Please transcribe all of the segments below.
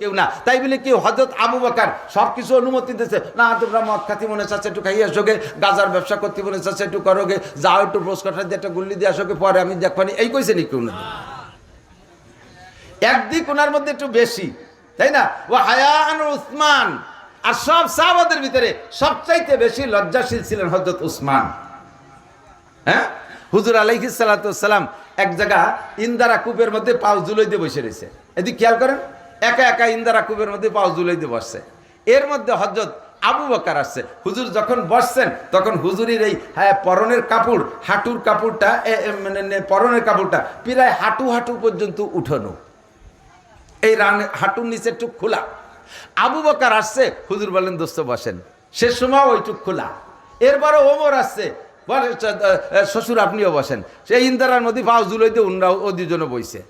কেউ না। তাই বলে কি হযরত আবু বকর সবকিছু অনুমতি দিতেছে না? তোমরা মদ খাতি মনে চাচ্ছে একটু খাইয়ে আসোগে, গাজার ব্যবসা করতে মনে চাচ্ছে একটু করোগে, যাও একটু ব্রোস্কাটা দিয়ে একটা গুল্লি দিয়ে আসোগে, পরে আমি দেখবানি, এই কইছে নি কেউ না? একদিক ওনার মধ্যে একটু বেশি, তাই না? ও হায়ান উসমান, আর সব সাহাবাদের ভিতরে সবচাইতে বেশি লজ্জাশীল ছিলেন হযরত উসমান। হ্যাঁ, হুজুর আলাইহিস সালাতু ওয়াস সালাম এক জায়গা ইন্দারা কূপের মধ্যে পাও ঝুলাই দিয়ে বসে রয়েছে। এদিকে খেয়াল করেন, একা একা ইন্দারা কূপের মধ্যে পাও ঝুলাই দিয়ে বসছে। এর মধ্যে হযরত আবু বকর আসছে। হুজুর যখন বসছেন তখন হুজুরের এই পরনের কাপড়, হাঁটুর কাপড়টা, পরনের কাপড়টা প্রায় হাঁটু হাঁটু পর্যন্ত উঠানো, এই হাঁটুর নিচে টুক খোলা। আবু বকর আসছে, হুজুর বলেন দোস্ত বসেন, সে সময় ওইটুক খোলা। এরপরে ওমর আসছে, বলে শ্বশুর আপনিও বসেন। সেই ইন্দারার মধ্যে পাও ঝুলাইতে উনরাও ও দুজনে বইছে।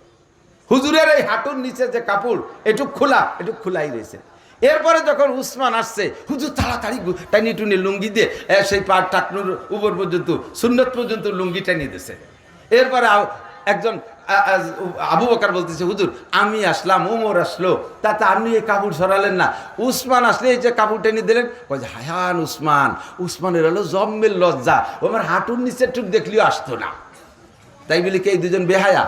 হুজুরের এই হাঁটুর নিচে যে কাপড় এটুক খোলা, এটুক খোলাই রয়েছে। এরপরে যখন উসমান আসছে, হুজুর তাড়াতাড়ি টানি টুনি লুঙ্গি দিয়ে সেই পার টাকনুর উপর পর্যন্ত, সুন্নত পর্যন্ত লুঙ্গি টানিয়ে দিয়েছে। এরপরে একজন আবু বকর বলতেছে, হুজুর আমি আসলাম, ওমর আসলো, তাতে আপনি এই কাপড় সরালেন না। উসমান আসলে এই যে কাপড় টেনে দিলেন। বলছে হায়ান উসমান, উসমানের হলো জম্মের লজ্জা, ও আমার হাঁটুর নিচে টুক দেখলেও আসতো না। তাই বলি কি এই দুজন বেহায়া?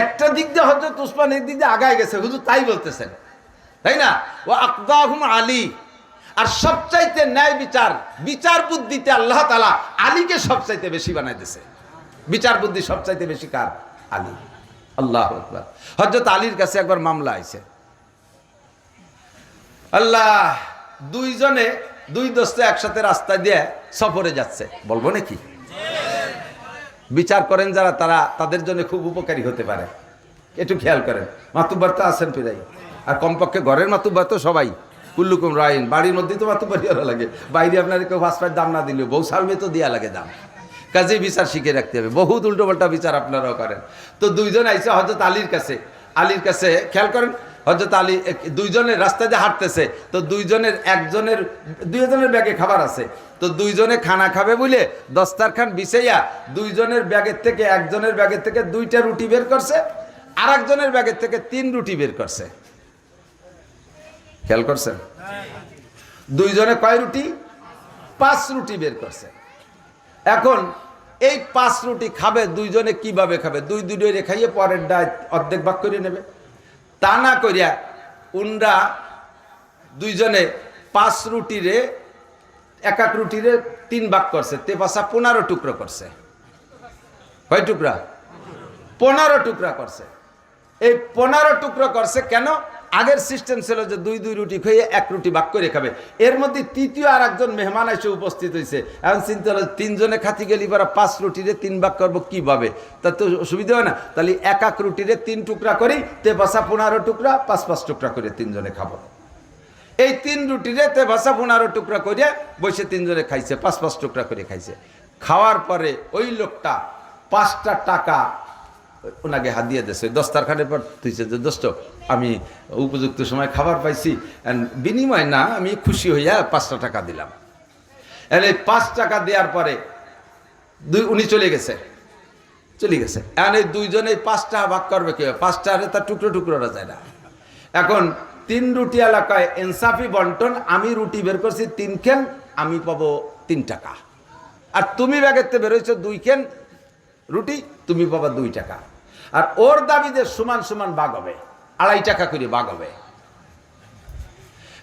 একটা দিক দিয়ে হযরত উসমান এক দিক দিয়ে আগায় গেছে, হুজুর তাই বলতেছেন, তাই না? ও আকদাহুম আলী, আর সবচাইতে ন্যায় বিচার, বিচার বুদ্ধিতে আল্লাহ তাআলা আলীকে সবচাইতে বেশি বানাইতেছে। বিচার বুদ্ধি সবচাইতে বেশি কার? আলী। আল্লাহু আকবার। হযরত আলীর কাছে একবার মামলা আইছে। আল্লাহ, দুইজনে দুই দোস্ত একসাথে রাস্তা দিয়ে সফরে যাচ্ছে, বলবো নাকি? বিচার করেন যারা, তারা তাদের জন্য খুব উপকারী হতে পারে। একটু খেয়াল করেন, মাতুব্বার তো আছেন প্রায়, আর কমপক্ষে ঘরের মাতুব্বার তো সবাই, কুল্লুকুম রাইন, বাড়ির মধ্যেই তো মাতুব্বারি ওরা লাগে, বাইরে আপনার কেউ ফাঁসপায়ের দাম না দিলেও বউ সালমে তো দেওয়া লাগে দাম। কাজেই বিচার শিখে রাখতে হবে, বহুত উল্টোপাল্টা বিচার আপনারাও করেন। তো দুইজন আইসে হযরত আলীর কাছে। আলীর কাছে খেয়াল করেন, হযরত আলী দুইজনের রাস্তায় দিয়ে হাঁটতেছে, তো দুইজনের ব্যাগে খাবার আছে, তো দুইজনে খানা খাবে বলে দস্তারখান বিছাইয়া দুইজনের ব্যাগের থেকে, একজনের ব্যাগের থেকে 2টা রুটি বের করছে, আর একজনের ব্যাগের থেকে 3 রুটি বের করছে। খেয়াল করছেন? দুইজনে কয় রুটি? 5 রুটি বের করছে। এখন এই 5 রুটি খাবে দুইজনে, কিভাবে খাবে? দুইটা খাইয়ে পরের ডায় অর্ধেক ভাগ করে নেবে। তা না করিয়া উনরা দুইজনে 5 রুটিরে, এক রুটিরে 3 ভাগ করছে, তে পাশা 15 টুকরো করছে। কয় টুকরা? 15 টুকরা করছে। এই 15 টুকরো করছে কেন? আগের সিস্টেম ছিল যে 2 রুটি খেয়ে 1 রুটি ভাগ করে খাবে। এর মধ্যে তৃতীয় আর একজন মেহমান এসে উপস্থিত হয়েছে। এখন চিন্তা হলো 3 জনে খাতি গেলি পরে 5 রুটিরে 3 ভাগ করবো কিভাবে? তা তো অসুবিধা হয় না। তাহলে এক রুটিরে 3 টুকরা করি, তে বাসা 15 টুকরা, 5 টুকরা করে 3 জনে খাবো। এই 3 রুটিরে তে বাসা 15 টুকরা করে বসে 3 জনে খাইছে, 5 টুকরা করে খাইছে। খাওয়ার পরে ওই লোকটা 5টা টাকা ওনাকে হাত দিয়ে দিয়েছে, দস্তারখানের পর তুইছে যে দোস্ত আমি উপযুক্ত সময় খাবার পাইছি, বিনিময় না, আমি খুশি হইয়া 5টা টাকা দিলাম। এই 5 টাকা দেওয়ার পরে উনি চলে গেছে। এখন এই দুইজনে 5টা ভাগ করবে কি? 5টা তার টুকরো টুকরোরা যায় না। এখন 3 রুটি এলাকায় ইনসাফি বন্টন, আমি রুটি বের করছি 3 খেন, আমি পাবো 3 টাকা, আর তুমি ব্যাগেতে বেরোইছো 2 খেন রুটি, তুমি পাবা 2 টাকা। আর ওর দাবি যে সমান সমান ভাগ হবে, 2.5 টাকা করে ভাগ হবে।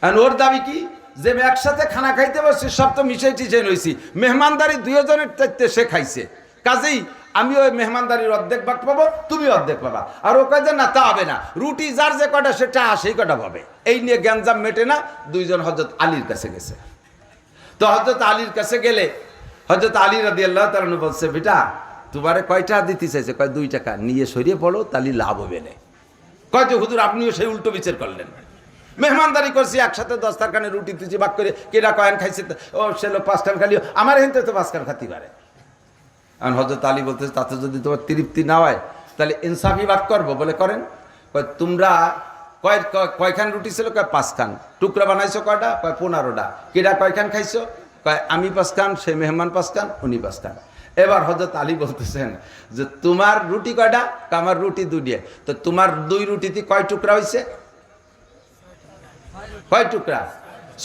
আর ওর দাবি কি? যে একসাথে খানা খাইতে বসছি, সব তো মিশাই টিশাই রয়েছি, মেহমানদারি 2 জনের চাইতে সে খাইছে, কাজেই আমি ওই মেহমানদারির অর্ধেক ভাগ পাবো, তুমি অর্ধেক পাবা। আর ও কাজে না, তা হবে না, রুটি যার যে কটা সেটা সেই কটা পাবে। এই নিয়ে গ্যাঞ্জাম মেটে না, দুইজন হযরত আলীর কাছে গেছে। তো হযরত আলীর কাছে গেলে হযরত আলী রাদিয়াল্লাহু তাআলা বলছে, বেটা তোমারে কয়টা দিতে চাইছে? কয় 2 টাকা। নিয়ে সরিয়ে পড়ো, তাহলে লাভ হবে না। কয় যে হুজুর আপনিও সেই উল্টো বিচার করলেন, মেহমানদারি করছি, একসাথে দস্তারখানে রুটি তুচি ভাগ করে কেনা কয়েন খাইছে, ও সে লোক 5 খান খালিও, আমার হেনতে তো 5 খান খাতি পারে। এখন হযরত আলী বলতেছে, তাতে যদি তোমার তৃপ্তি না হয় তাহলে ইনসাফি ভাগ করবো। বলে করেন। কয় তোমরা কয়খান রুটি ছিল? কয় 5 খান। টুকরা বানাইছো কয়টা? কয় 15টা। কেডা কয়খান খাইছো? কয় আমি 5 খান, সে মেহমান 5 খান, উনি 5 খান। এবার হযরত আলী বলতেছেন যে তোমার রুটি কয়টা? আমার রুটি দুইটা। তো তোমার 2 রুটিতে কয় টুকরা হয়েছে? কয় টুকরা?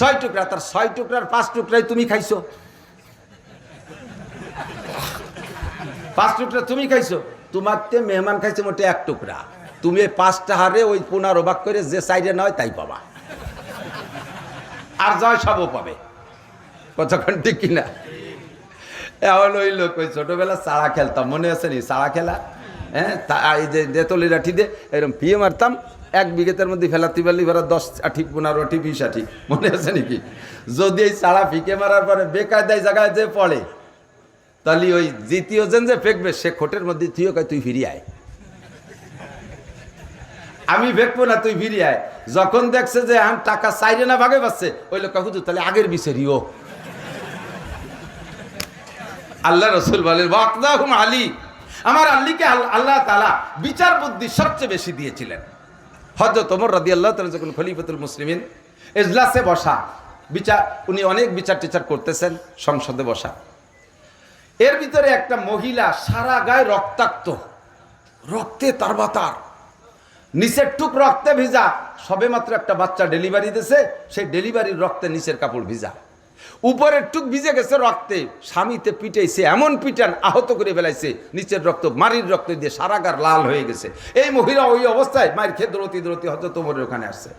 6 টুকরা। তার 6 টুকরার 5 টুকরাই তুমি খাইছো। 5 টুকরা তুমি খাইছো। তোমার তে মেহমান খাইছে মোটে 1 টুকরা। তুমি এই 5টা হারে ওই 15 ভাগ করে যে সাইডে নয় তাই পাবা, আর জয় সবও পাবে। কতক্ষণ ঠিক কিনা? এখন ওই লোক ওই ছোটবেলা চাড়া খেলতাম, মনে আছে নি? চাড়া খেলা, হ্যাঁ, এই যে দেতলি লাঠি দিয়ে এরকম ফিয়ে মারতাম, 1 বিঘেতের মধ্যে ফেলাতে পারলি এবার 10 আঠি 15 আঠি 20 আঠি, মনে আছে নাকি? যদি এই চাড়া ফিকে মারার পরে বেকায়দায় জায়গায় যে পড়ে, তাহলে ওই দ্বিতীয় জন যে ফেঁকবে সে খোটের মধ্যে তুইও কয় তুই ফিরিয়ে আয়, আমি ফেঁকবো না, তুই ফিরিয়ে আয়। যখন দেখছে যে আম টাকা চাইরে না ভাগে পাচ্ছে, ওই লোক হুজুর তাহলে আগের বিচারিও। আল্লাহ রসুল বলেন ওয়াকদাহুম আলী, আমার আলীকে আল্লাহ তাআলা বিচার বুদ্ধি সবচেয়ে বেশি দিয়েছিলেন। হযরত ওমর রাদিয়াল্লাহু তাআলা যখন খলিফাতুল মুসলিমিন এজলাসে বসা, বিচার উনি অনেক বিচার টিচার করতেছেন, সংসদে বসা, এর ভিতরে একটা মহিলা সারা গায়ে রক্তাক্ত, রক্তে তারবাতার, নিচের টুক রক্তে ভিজা, সবে মাত্র একটা বাচ্চা ডেলিভারি দিয়েছে, সেই ডেলিভারির রক্তে নিচের কাপড় ভিজা, উপরের টুক ভিজে গেছে রক্তে, স্বামীতে পিটাইছে, এমন পিটান আহত করে ফেলাইছে, নিচের রক্ত মারির রক্ত দিয়ে সারা গার লাল হয়ে গেছে। এই মহিলা ওই অবস্থায় মায়ের খেয়ে দৌড়তি হযরত ওমরের ওখানে আসছে।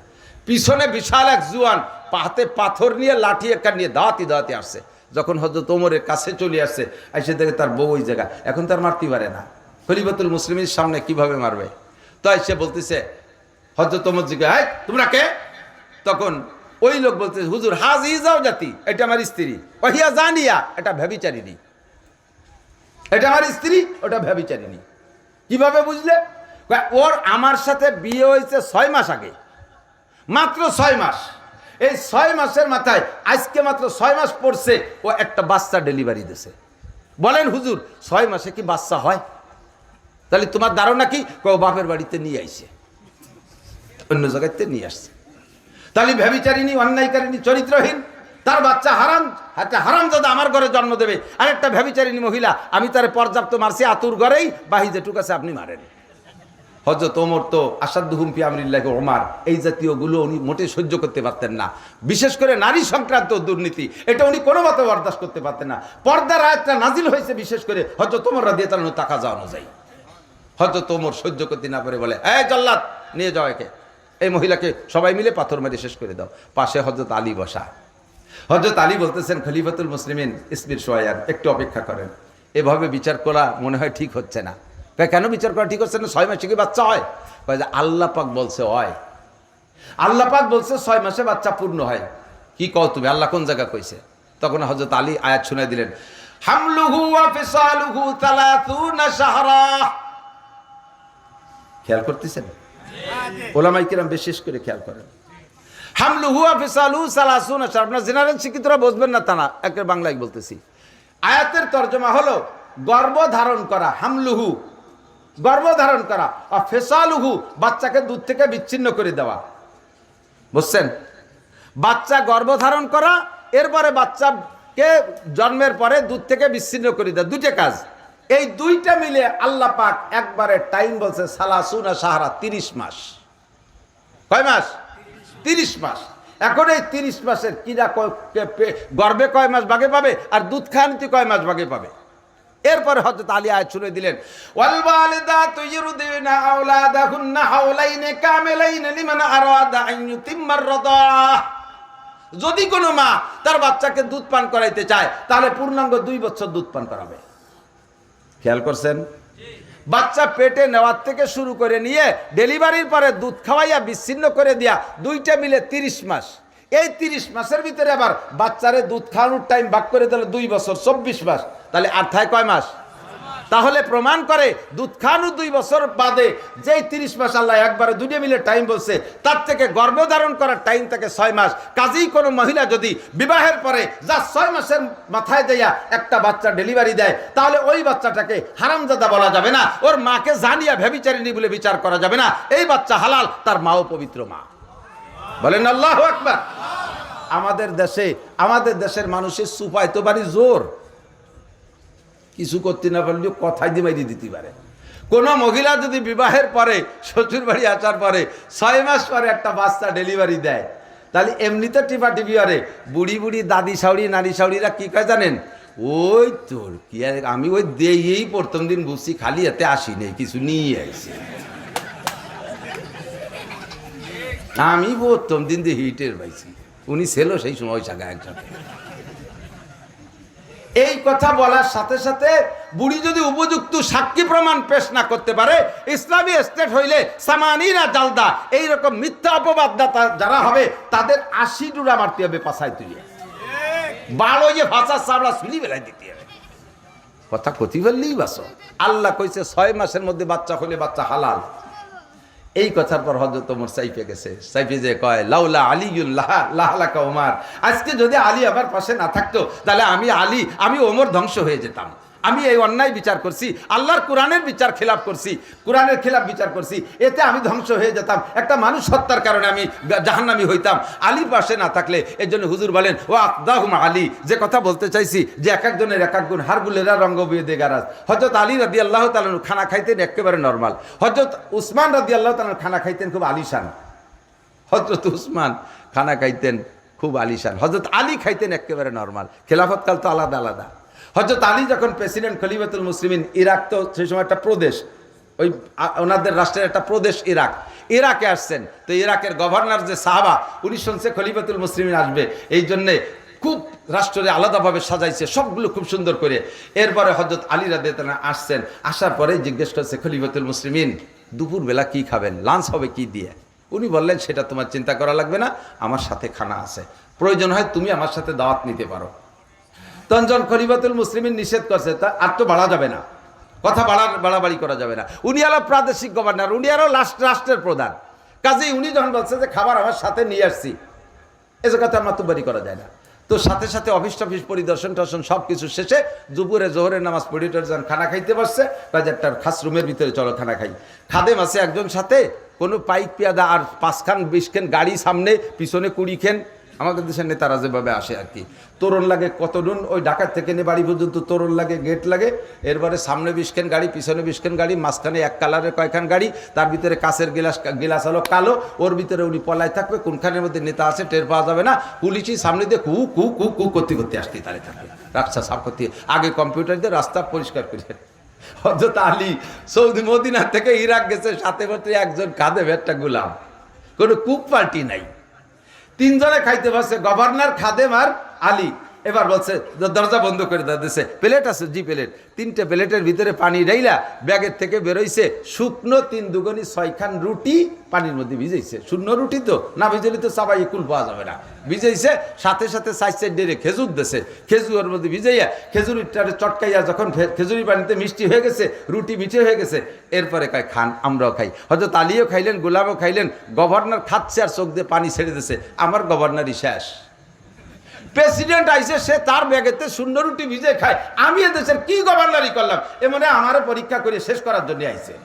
পিছনে বিশাল এক জুয়ান হাতে পাথর নিয়ে লাঠি একটা নিয়ে দাওয়াতি আসছে। যখন হযরত ওমরের কাছে চলে আসছে, এসে দেখে তার বউ ওই জায়গা, এখন তার মারতে পারে না, খলিফাতুল মুসলিমের সামনে কিভাবে মারবে? তাই সে বলতেছে, হযরত ওমর জিজ্ঞাসা, এই তোমরা কে? তখন ওই লোক বলতেছে, হুজুর হাজি যাও জাতি, এটা আমার স্ত্রী, ওহিয়া জানিয়া, এটা ব্যভিচারিণী, এটা আমার স্ত্রী, ওটা ব্যভিচারিণী। কিভাবে বুঝলে? ওর আমার সাথে বিয়ে হয়েছে 6 মাস আগে, মাত্র 6 মাস। এই 6 মাসের মাথায় আজকে মাত্র 6 মাস পড়ছে, ও একটা বাচ্চা ডেলিভারি দিয়েছে। বলেন হুজুর 6 মাসে কি বাচ্চা হয়? তাহলে তোমার ধারণা কি? বাপের বাড়িতে নিয়ে আইছে, অন্য জায়গাতে নিয়ে আসছে। তাহলে ব্যভিচারিণী, অন্যায়কারিণী, চরিত্রহীন, তার বাচ্চা হারাম, একটা হারামজাদা আমার ঘরে জন্ম দেবে, আর একটা ব্যভিচারিণী মহিলা, আমি তার পর্যাপ্ত মারছি, আতুর ঘরেই বাহি যেটুক আছে আপনি মারেন। হযরত ওমর তো আসাদুহুম ফি আমরিল্লাহি ওমর, এই জাতীয়গুলো উনি মোটে সহ্য করতে পারতেন না। বিশেষ করে নারী সংক্রান্ত দুর্নীতি, এটা উনি কোনো মতে বরদাস্ত করতে পারতেন না। পর্দার আয়াতটা নাজিল হয়েছে বিশেষ করে হযরত ওমর রাদিয়াল্লাহু আনহু তাকাজা অনুযায়ী। হযরত ওমর সহ্য করতে না পারে বলে, এই জল্লাদ নিয়ে যাও একে, এই মহিলাকে সবাই মিলে পাথর মেরে শেষ করে দাও। পাশে হযরত আলী বসা। হযরত আলী বলতেছেন, খলিফাতুল মুসলিমিন ইসবির শোয়ার, একটু অপেক্ষা করেন, এভাবে বিচার করা মনে হয় ঠিক হচ্ছে না। কেন বিচার করা ঠিক হচ্ছে না? 6 মাসে কি বাচ্চা হয়? কয় যে আল্লাহ পাক বলছে হয়, আল্লাহ পাক বলছে 6 মাসে বাচ্চা পূর্ণ হয়। কি কও তুমি? আল্লাহ কোন জায়গা কইছে? তখন হযরত আলী আয়াত শুনাই দিলেন, হামলুহু ওয়া ফিসালুহু 30 শাহরা। খেয়াল করতেছেন? ওলামায়ে কিরাম বিশেষ করে খেয়াল করেন। হামলুহু ওয়া ফিসালুহু 30 শাহরা। আপনারা জেনারেল শিক্ষিতরা বুঝবেন না তা না, একের বাংলায় বলতেছি। আয়াতের তরজমা হলো গর্ভ ধারণ করা, হামলুহু গর্ভ ধারণ করা, আর ফিসালুহু বাচ্চাকে দুধ থেকে বিচ্ছিন্ন করে দেওয়া। বুঝছেন? বাচ্চা গর্ভ ধারণ করা, এরপরে বাচ্চাকে জন্মের পরে দুধ থেকে বিচ্ছিন্ন করে দেওয়া, দুইটা কাজ। এই দুইটা মিলে আল্লাহ পাক একবারে টাইম বলছে 30 শাহরা, 30 মাস। কয় মাস? 30 মাস। এখন এই 30 মাসের কিরা গর্ভে কয় মাস ভাগে পাবে, আর দুধ খাওয়ানিতে কয় মাস ভাগে পাবে? এরপরে হযরত আলী আয়াত শুনে দিলেন, ওয়াল ওয়ালিদাতু ইউরদিনা আওলাদাহুন্না হাওলাইনি কামিলাইনি লিমান আরাদা আন ইউতিম্মার রাদাহ। যদি কোনো মা তার বাচ্চাকে দুধ পান করাইতে চায়, তাহলে পূর্ণাঙ্গ 2 বছর দুধ পান করাবে। খেয়াল করছেন? বাচ্চা পেটে নেওয়ার থেকে শুরু করে নিয়ে ডেলিভারির পরে দুধ খাওয়াইয়া বিচ্ছিন্ন করে দিয়া, দুইটা মিলে 30 মাস। এই 30 মাসের ভিতরে আবার বাচ্চারে দুধ খাওয়ানোর টাইম ভাগ করে দিলে 2 বছর, 24 মাস। তাহলে আর থায় কয় মাস? তাহলে প্রমাণ করে দুধ খাওয়ানো 2 বছর বাদে যেই 30 মাস আল্লাহ একবারে দুইটা মিলে টাইম বলছে, তার থেকে গর্ভধারণ করার টাইম থেকে 6 মাস। কাজেই কোনো মহিলা যদি বিবাহের পরে যা 6 মাসের মাথায় দেয়া একটা বাচ্চা ডেলিভারি দেয়, তাহলে ওই বাচ্চাটাকে হারামজাদা বলা যাবে না, ওর মাকে জানিয়া ব্যভিচারিণী বলে বিচার করা যাবে না। এই বাচ্চা হালাল, তার মাও পবিত্র মা। বলেন আল্লাহু আকবার। আমাদের দেশের মানুষের সুপায় তো বাড়ি জোর, কিছু করতে না পারলেও কথাই দিয়ে মাইরি দিতে পারে। কোনো মহিলা যদি বিবাহের পরে শ্বশুর বাড়ি আসার পরে 6 মাস পরে একটা বাচ্চা ডেলিভারি দেয়, তাহলে এমনিতে টিপি আরে বুড়ি বুড়ি দাদি শাউড়ি নারী শাউড়িরা কি কয় জানেন? ওই তোর কি আর আমি ওই দিয়েই প্রথম দিন বুঝছি, খালি এতে আসি নেই, কিছু নিয়ে আইছি। আমি প্রথম দিন দিয়ে হিটের পাইছি, উনি ছিল সেই সময় জায়গা একজন। এই কথা বলার সাথে সাথে বুড়ি যদি উপযুক্ত সাক্ষী প্রমাণ পেশ না করতে পারে, ইসলামী স্টেট হইলে সামানিরা জালদা, এইরকম মিথ্যা অপবাদদাতা যারা হবে তাদের 80 ডুরা মারতে হবে, পাছায় তুলে বালো যে ভাষা চাবড়া শুনি বেলায় দিতে হবে। কথা কতি বললেই বাসো। আল্লাহ কইছে 6 মাসের মধ্যে বাচ্চা হলে বাচ্চা হালাল। এই কথার পর হযরত ওমর সাইফে গেছে, সাইফে যে কয় লাউলা আলিউল্লাহ লাহলাকা ওমর, আজকে যদি আলী আমার পাশে না থাকতো তাহলে আমি ওমর ধ্বংস হয়ে যেতাম। আমি এই অন্যায় বিচার করছি, আল্লাহর কোরআনের বিচার খেলাপ করছি, কোরআনের খেলাপ বিচার করছি, এতে আমি ধ্বংস হয়ে যেতাম, একটা মানুষ হত্যার কারণে আমি জাহান্নামী হইতাম আলী পাশে না থাকলে। এর জন্য হুজুর বলেন ও আকদাহুম আলী, যে কথা বলতে চাইছি যে এক একজনের এক এক গুণ, হারগুলেরা রঙ্গ বিয়ে দে গারাজ। হযরত আলী রাদিয়াল্লাহু তাআলা খানা খাইতেন একেবারে নরমাল, হযরত উসমান রাদিয়াল্লাহু তাআলা খানা খাইতেন খুব আলিশান, হযরত উসমান খানা খাইতেন খুব আলিশান, হযরত আলী খাইতেন একেবারে নরমাল। খেলাফতকাল তো আলাদা আলাদা। হযরত আলী যখন প্রেসিডেন্ট খলিফাতুল মুসলিমিন, ইরাক তো সেই সময় একটা প্রদেশ, ওই ওনাদের রাষ্ট্রের একটা প্রদেশ ইরাকে আসছেন, তো ইরাকের গভর্নর যে সাহাবা, উনি শুনছে খলিফাতুল মুসলিমিন আসবে, এই জন্যে খুব রাষ্ট্রে আলাদাভাবে সাজাইছে সবগুলো খুব সুন্দর করে। এরপরে হযরত আলী রাদিয়াল্লাহু তাআলা আসছেন, আসার পরে জিজ্ঞেস করছে খলিফাতুল মুসলিমিন দুপুরবেলা কি খাবেন, লাঞ্চ হবে কি দিয়ে? উনি বললেন সেটা তোমার চিন্তা করা লাগবে না, আমার সাথে খানা আছে, প্রয়োজন হয় তুমি আমার সাথে দাওয়াত নিতে পারো। তখন খলিফাতুল মুসলিমিন নিষেধ করছে, তা আর তো বাড়া যাবে না, কথা বাড়াবাড়ি করা যাবে না। উনি আরো প্রাদেশিক গভর্নর, উনি আরো রাষ্ট্রের প্রধান, কাজেই উনি যখন বলছে যে খাবার আমার সাথে নিয়ে আসছি, এসব কথা মাতুব্বারি করা যায় না। তো সাথে সাথে অফিস টফিস পরিদর্শন টর্শন সব কিছু শেষে দুপুরে জোহরের নামাজ পড়ে যখন খানা খাইতে বসছে, কাজে একটা খাস রুমের ভিতরে চলো খানা খাই। খাদেম আছে একজন সাথে, কোনো পাইক পেয়াদা আর 5 খান 20 খান গাড়ি সামনে, পিছনে 20 খান, আমাদের দেশের নেতারা যেভাবে আসে আর কি। তোরণ লাগে কতদিন, ওই ঢাকা থেকে নিয়ে বাড়ি পর্যন্ত তোরণ লাগে, গেট লাগে, এরপরে সামনে 20 খান গাড়ি, পিছনে 20 খান গাড়ি, মাঝখানে এক কালারের কয়েকখান গাড়ি, তার ভিতরে কাঁচের গিলাস হলো কালো, ওর ভিতরে উনি পলায় থাকবে, কোনখানের মধ্যে নেতা আছে টের পাওয়া যাবে না। পুলিশই সামনে দিয়ে কু কু কু কু করতে করতে আসতে তারে থাকবে, রাস্তা সাফ করতে, আগে কম্পিউটার দিয়ে রাস্তা পরিষ্কার করে। হযরত আলী সৌদি মদিনা থেকে ইরাক গেছে, সাথে সাথে একজন খাদেম, একটা গোলাম, কোনো কুক পার্টি নাই। 3 জনে খাইতে বসে, গভর্নর, খাদেম আর আলী। এবার বলছে দরজা বন্ধ করে দিয়েছে, প্লেট আছে, জি প্লেট, 3টে প্লেটের ভিতরে পানি ঢাইলা ব্যাগের থেকে বেরোইছে শুকনো 3 দুগুনি 6 খান রুটি পানির মধ্যে ভিজাইছে। শূন্য রুটি তো না ভিজাইলে তো চাবাই কুল পাওয়া যাবে না, ভিজাইছে। সাথে সাথে 4 ডেরে খেজুর দিয়েছে, খেজুরের মধ্যে ভিজাইয়া খেজুরিটারে চটকাইয়া যখন খেজুরি পানিতে মিষ্টি হয়ে গেছে, রুটি মিঠে হয়ে গেছে, এরপরে কয় খান, আমরাও খাই। হযরত আলীও খাইলেন, গোলামও খাইলেন, গভর্নর খাচ্ছে আর চোখ দিয়ে পানি ছেড়ে দিয়েছে, আমার গভর্নরই শেষ। প্রেসিডেন্ট আইসে, সে তার ব্যাগেতে শূন্য রুটি ভিজে খায়, আমি এদেশের কি গভর্নরই করলাম, এ মনে আমারও পরীক্ষা করে শেষ করার জন্য আইসে।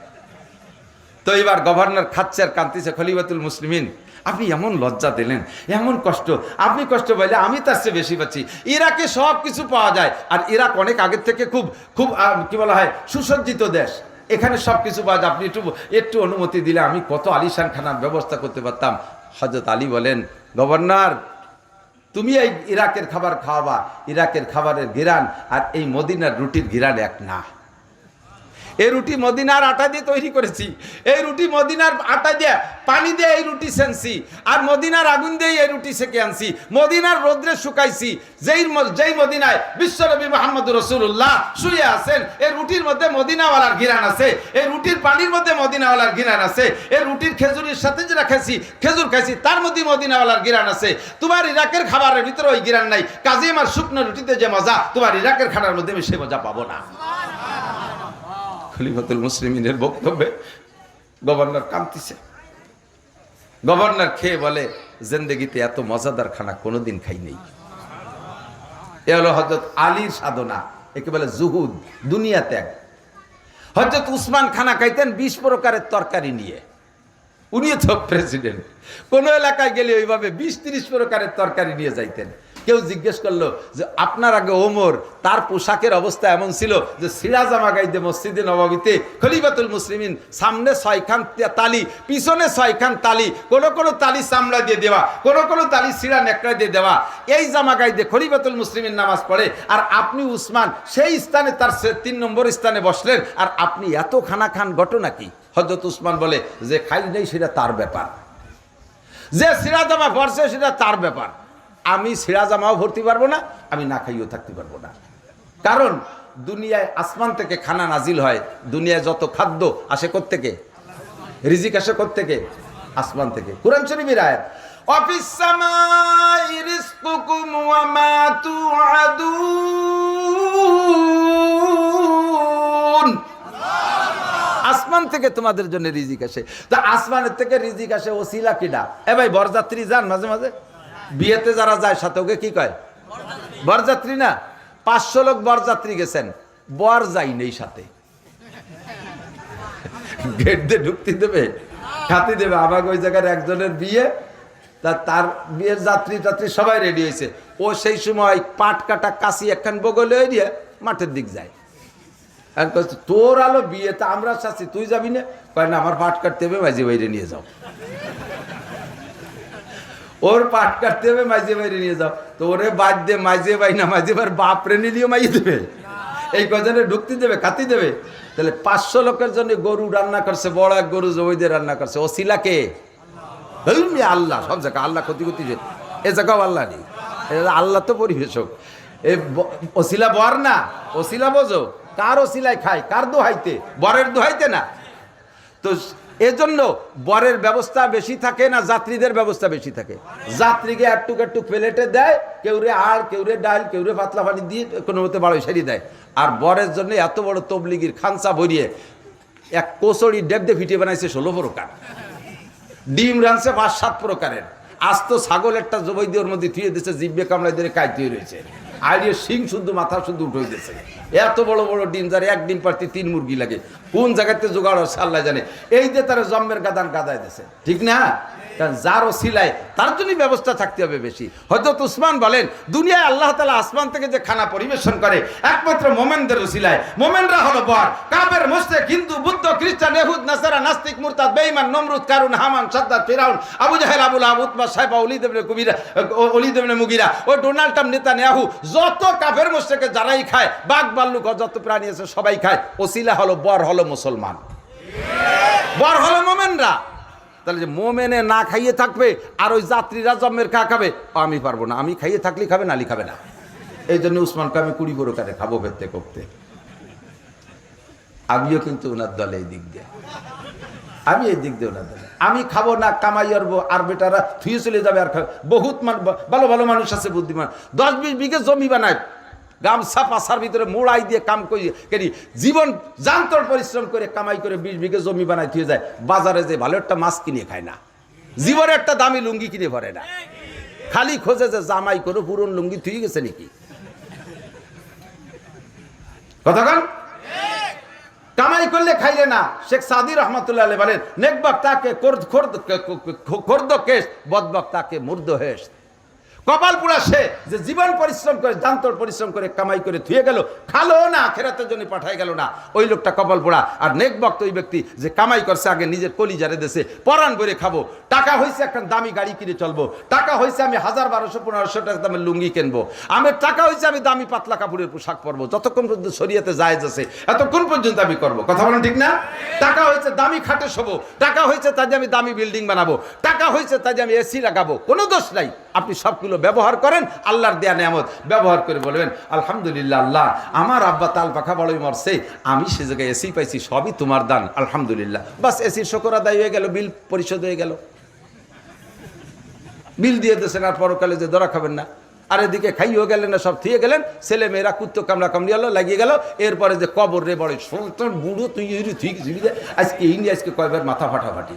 তো এবার গভর্নর খাচ্ছে আর কাঁদতেছে, খলিফাতুল মুসলিমিন আপনি এমন লজ্জা দিলেন, এমন কষ্ট, আপনি কষ্ট পাইলে আমি তার চেয়ে বেশি পাচ্ছি। ইরাকে সব কিছু পাওয়া যায়, আর ইরাক অনেক আগের থেকে খুব খুব কি বলা হয় সুসজ্জিত দেশ, এখানে সব কিছু পাওয়া যায়, আপনি একটু অনুমতি দিলে আমি কত আলিশান খানার ব্যবস্থা করতে পারতাম। হযরত আলী বলেন গভর্নর তুমি এই ইরাকের খাবার খাওয়াবা, ইরাকের খাবারের ঘিরান আর এই মদিনার রুটির ঘিরান এক না। এই রুটি মদিনার আটা দিয়ে তৈরি করেছি, এই রুটি মদিনার আটা দিয়ে পানি দিয়ে এই রুটি সেনছি, আর মদিনার আগুন দিয়ে এই রুটি সেকে আনছি, মদিনার রোদ্রে শুকাইছি। যেই মদিনায় বিশ্বনবী মুহাম্মদ রাসূলুল্লাহ শুয়ে আছেন, এই রুটির মধ্যে মদিনাওয়ালার ঘিরান আছে, এই রুটির পানির মধ্যে মদিনাওয়ালার ঘিরান আছে, এই রুটির খেজুরের সাথে যেটা খাইছি, খেজুর খাইছি, তার মধ্যে মদিনাওয়ালার ঘিরান আছে। তোমার ইরাকের খাবারের ভিতরে ওই ঘিরান নাই, কাজে আমার শুকনো রুটিতে যে মজা, তোমার ইরাকের খানার মধ্যে আমি সে মজা পাবো না। খলিফাতুল মুসলিমিনের বক্তব্যে গভর্নর কাঁদতেছে। গভর্নর খেয়ে বলে জিন্দেগিতে এত মজাদার খানা কোনোদিন খাই নেই। এ হলো হযরত আলীর সাধনা, একে বলে জুহুদ, দুনিয়া ত্যাগ। হযরত উসমান খানা খাইতেন 20 প্রকারের তরকারি নিয়ে, উনিও তো প্রেসিডেন্ট, কোন এলাকায় গেলে ওইভাবে 20-30 প্রকারের তরকারি নিয়ে যাইতেন। কেউ জিজ্ঞেস করলো যে আপনার আগে ওমর, তার পোশাকের অবস্থা এমন ছিল যে সিরা জামা গাইতে মসজিদে নববীতে খলিফাতুল মুসলিমিন, সামনে 6 খান তালি, পিছনে 6 খান তালি, কোনো তালি চামড়া দিয়ে দেওয়া, কোনো তালি সিরা নেকড়া দিয়ে দেওয়া, এই জামা গাইতে খলিফাতুল মুসলিমিন নামাজ পড়ে, আর আপনি উসমান সেই স্থানে তার 3 নম্বর স্থানে বসলেন, আর আপনি এত খানা খান, ঘটনা কি? হযরত উসমান বলে যে খাই নেই সেটা তার ব্যাপার, যে সিরা জামা পরছে সেটা তার ব্যাপার, আমি সিরা জামাও ভরতে পারবো না, আমি না খাইও থাকতে পারবো না। কারণ দুনিয়ায় আসমান থেকে খানা নাজিল হয়, দুনিয়ায় যত খাদ্য আসে কোত্থেকে? রিজিক আসে কোত্থেকে? আসমান থেকে। কুরআন শরীফের আয়াত, অফিস সামাই রিজকুকুম ওয়া মা তুআদুন, আসমান থেকে তোমাদের জন্য রিজিক আসে। তা আসমানের থেকে রিজিক আসে, ওসিলা কিডা? এ ভাই বরযাত্রী যান মাঝে মাঝে, বিয়েতে যারা যায় সাথে ওকে কি কয়? বরযাত্রী না? 500 লোক বরযাত্রী গেছেন, বর যাই নেই সাথে, গেট দিয়ে ঢুকতে দেবে, খাতি দেবে। আবার ওই জায়গার একজনের বিয়ে, তার বিয়ের যাত্রী সবাই রেডি হয়েছে, ও সেই সময় পাট কাটা কাশি একখান বগলে দিয়ে মাঠের দিক যায়। তোর আলো বিয়ে, তা আমরা চাচ্ছি তুই যাবি না? কয় না, আমার পাট কাটতে হবে, মাঝে বাইরে নিয়ে যাও। ওর পাট কাটতে হবে, মাঝে বাইরে নিয়ে যাও। তো ওরে বাদ দে, মাঝে বাই না, মাঝে বার বাপ রে নিলেও মাইয়ে দেবে, এই কজনে ঢুকতে দেবে, খাতি দেবে। তাহলে 500 লোকের জন্য গরু রান্না করছে, বড় এক গরু জবৈদের রান্না করছে, ওসিলাকে আল্লাহ। সব জায়গায় আল্লাহ ক্ষতি করতে, এ জায়গাও আল্লাহ নেই, আল্লাহ তো পরিবেশক। এই ওসিলা বর না, ওসিলা বোঝো, কার ওসিলায় খায়? কার দোহাইতে? বরের দোহাইতে না। তো এজন্য বরের ব্যবস্থা বেশি থাকে না যাত্রীদের ব্যবস্থা বেশি থাকে? যাত্রীকে একটু প্লেটে দেয়, কেউরে আড়, কেউরে ডাল, কেউরে পাতলা পানি দিয়ে কোনো মতে বাড়ি সারি দেয়। আর বরের জন্য এত বড় তবলিগির খানসা ভরিয়ে এক কোচড়ি ডেবদে ফিটিয়ে বানাইছে 16 প্রকার, ডিম রানছে 5-7 প্রকারের, আস্ত ছাগল একটা জবাই দিয়ে ওর মধ্যে থুয়ে দিচ্ছে, জিব্বে কামড়াই দিয়ে কাইতে রয়েছে, আইডিয়ে শিং শুদ্ধ, মাথা শুদ্ধ উঠে দিয়েছে। এত বড় বড় ডিম, যার এক ডিম পারতে 3 মুরগি লাগে, কোন জায়গাতে জোগাড় হচ্ছে আল্লাহ জানে। এই যে তারা জম্মের গাদান গাদায় দিয়েছে, ঠিক না? কারণ যারও সিলাই, তার জন্যই ব্যবস্থা থাকতে হবে বেশি। হযরত উসমান বলেন, দুনিয়ায় আল্লাহ তাআলা আসমান থেকে যে খানা পরিবেশন করে একমাত্র মোমেনদের উসিলায়। মোমেনরা হলো বর, কাফের, মুশরিক, হিন্দু, বুদ্ধ, খ্রিস্টান, ইহুদ, নাসারা, নাস্তিক, মুরতাদ, বেঈমান, নমরুদ, কারুন, হামান, সাদ্দাত, ফিরাউন, আবু জাহেল, আবু লাহাব, উতবা, সাইবা, ওলীদ ইবনে মুগিরা, ওই ডোনাল্ড ট্রাম্প, নেতানিয়াহু, যত কাফের মুশরিক যারাই খায়, বাঘ ভাল্লুক যত প্রাণী আছে সবাই খায়। ওসিলা হলো বর, হলো মুসলমান, বর হলো মোমেনরা। তাহলে যে মোমেনে না খাইয়ে থাকবে আর ওই যাত্রীরা জম্মের খাবে, আমি পারবো না, আমি খাইয়ে থাকলে খাবে, নালি খাবে না। এই জন্য উসমানকে আমি 20 প্রকারে খাবো ফেরতে করতে। আমিও কিন্তু ওনার দলে এই দিক দিয়ে, আমি এই দিক দিয়ে ওনার দলে, আমি খাবো না, কামাই আরবো, আর বেটারা থুয়ে চলে যাবে। আর বহুত ভালো ভালো মানুষ আছে বুদ্ধিমান, 10-20 বিঘে জমি বানায়, গামছা পাশার ভিতরে মোড়াই দিয়ে কাম করি, জীবন জান্তর পরিশ্রম করে কামাই করে 20 বিঘে জমি বানাই থুয়ে যায়। বাজারে যে ভালো একটা মাছ কিনে খায় না, জীবনে একটা দামি লুঙ্গি কিনে ভরে না, খালি খোঁজে যে জামাই করে পুরন লুঙ্গি থুয়ে গেছে নাকি। কতক্ষণ কামাই করলে খাইলে না। শেখ সাদি রহমতুল্লাহ আলাইহি বলেন, নেকবাক তাকে খোর্দ কেশ, বদবাক তাকে মুর্দ হেশ। কপাল পুরা সে যে জীবন পরিশ্রম করে, জান্তর পরিশ্রম করে কামাই করে থুয়ে গেল, খালো না, আখিরাতের জন্য পাঠাই গেল না, ওই লোকটা কপাল পোড়া। আর নেকবক্ত ওই ব্যক্তি যে কামাই করছে, আগে নিজের কলিজারে দেশে পরাণ ভরে খাবো, টাকা হয়েছে একটা দামি গাড়ি কিনে চলবো, টাকা হয়েছে আমি 1000-1200-1500 টাকা দামের লুঙ্গি কিনবো, আমার টাকা হয়েছে আমি দামি পাতলা কাপড়ের পোশাক পরবো, যতক্ষণ পর্যন্ত শরীয়তে জায়েজ আছে এতক্ষণ পর্যন্ত আমি করবো। কথা বলেন ঠিক না? টাকা হয়েছে দামি খাটে শোবো, টাকা হয়েছে তাই আমি দামি বিল্ডিং বানাবো, টাকা হয়েছে তাই আমি এসি লাগাবো, কোনো দোষ নাই। আপনি সবগুলো ব্যবহার করেন, আল্লাহর দেয়া নিয়ামত ব্যবহার করে বলবেন আলহামদুলিল্লাহ, আল্লাহ আমার আব্বা তাল পাখা বড়ই মরছে, আমি সে জায়গায় এসি পাইছি, সবই তোমার দান, আলহামদুলিল্লাহ। বাস এসির শুকর আদায় হয়ে গেল, বিল পরিশোধ হয়ে গেল, বিল দিয়ে দিয়েছেন, আর পরকালে যে ধরা খাবেন না। আর এদিকে খাইও গেলেন না, সব থিয়ে গেলেন, ছেলে মেয়েরা কুত্তো কামড়া কামড়ি হলো, লাগিয়ে গেল। এরপরে যে কবর রে বড় সন্তান বুড়ো, তুই ঠিক আজকে ইন্ডিয়া আজকে কয়বার মাথা ফাটাফাটি।